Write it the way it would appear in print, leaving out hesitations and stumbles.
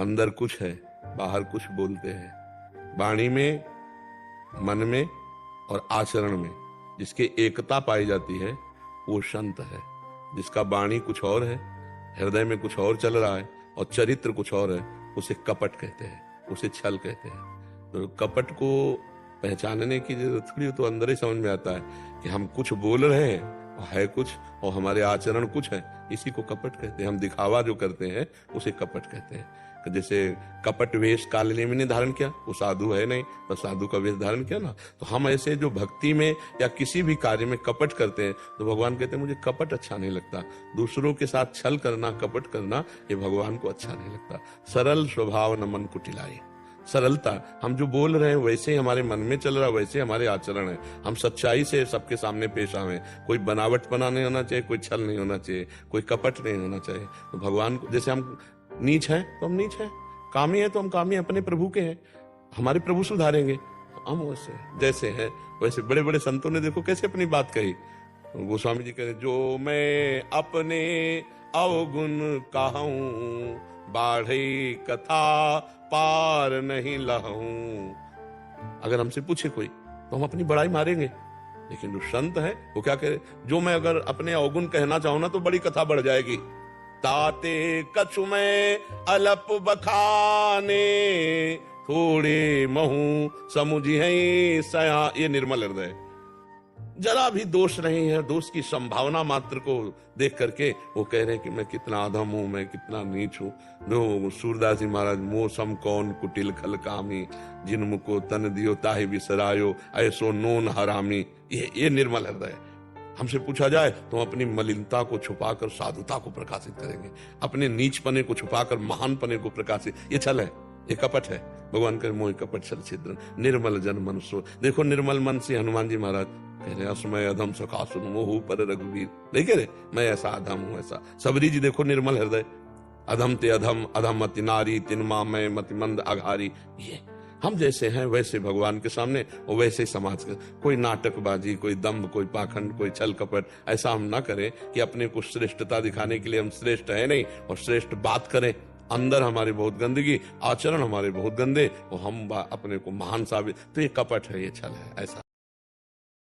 अंदर कुछ है, बाहर कुछ बोलते हैं। वाणी में, मन में और आचरण में जिसकी एकता पाई जाती है वो संत है। जिसका वाणी कुछ और है, हृदय में कुछ और चल रहा है और चरित्र कुछ और है, उसे कपट कहते हैं, उसे छल कहते हैं। तो कपट को पहचानने की जरूरत थोड़ी, तो अंदर ही समझ में आता है कि हम कुछ बोल रहे हैं और है कुछ, और हमारे आचरण कुछ है, इसी को कपट कहते हैं। हम दिखावा जो करते हैं उसे कपट कहते हैं। जैसे कपट वेश कालनेमि ने धारण किया, वो साधु है नहीं, तो साधु का वेश धारण किया ना। तो हम ऐसे जो भक्ति में या किसी भी कार्य में कपट करते हैं, तो भगवान कहते हैं मुझे कपट अच्छा नहीं लगता। दूसरों के साथ छल करना, कपट करना, ये भगवान को अच्छा नहीं लगता। सरल स्वभाव न मन कुटिलाई, सरलता, हम जो बोल रहे हैं वैसे ही हमारे मन में चल रहा है, वैसे हमारे आचरण है। हम सच्चाई से सबके सामने पेश आवे, कोई बनावटपना नहीं होना चाहिए, कोई छल नहीं होना चाहिए, कोई कपट नहीं होना चाहिए। तो भगवान को, जैसे हम नीच हैं तो हम नीच हैं, कामी है तो हम कामी अपने प्रभु के हैं, हमारे प्रभु सुधारेंगे। हम वैसे जैसे हैं वैसे। बड़े बड़े संतों ने देखो कैसे अपनी बात कही। गोस्वामी जी कहते, जो मैं अपने अवगुण कहूं, बाढ़ई कथा पार नहीं लहूं। अगर हमसे पूछे कोई तो हम अपनी बड़ाई मारेंगे, लेकिन जो संत है वो क्या कहे, जो मैं अगर अपने अवगुण कहना चाहूं ना तो बड़ी कथा बढ़ जाएगी। ताते कछु में अलप बखाने, थोड़े महू समुझी है सया। ये निर्मल हृदय, जरा भी दोष नहीं है, दोष की संभावना मात्र को देख करके वो कह रहे हैं कि मैं कितना अधम हूं, मैं कितना नीच हूं। जो सूरदास जी महाराज, मोह सम कौन कुटिल खल कामी, जिन को तन दियो ताहि बिसरायो, ऐसो नोन हरामी। ये निर्मल हृदय। हमसे पूछा जाए तो हम अपनी मलिनता को छुपाकर साधुता को प्रकाशित करेंगे, अपने नीचपने को छुपाकर महानपने को प्रकाशित। ये छल है, ये कपट है। भगवान करे मोह कपट छल छिद्र, निर्मल जन मन सो। देखो निर्मल मन से हनुमान जी महाराज कह रहे, असमय अधम सखा सुन मोह पर रघुवीर। नहीं कह रहे मैं ऐसा अधम हूं ऐसा। सबरी जी देखो निर्मल हृदय, अधम ते अधम, अधम अति नारी, तिनमा मैं मति मंद अघारी। ये हम जैसे हैं वैसे भगवान के सामने, और वैसे समाज का। कोई नाटकबाजी, कोई दम्भ, कोई पाखंड, कोई छल कपट, ऐसा हम ना करें कि अपने को श्रेष्ठता दिखाने के लिए हम श्रेष्ठ है नहीं और श्रेष्ठ बात करें। अंदर हमारी बहुत गंदगी, आचरण हमारे बहुत गंदे, और हम अपने को महान साबित, तो ये कपट है, ये छल है। ऐसा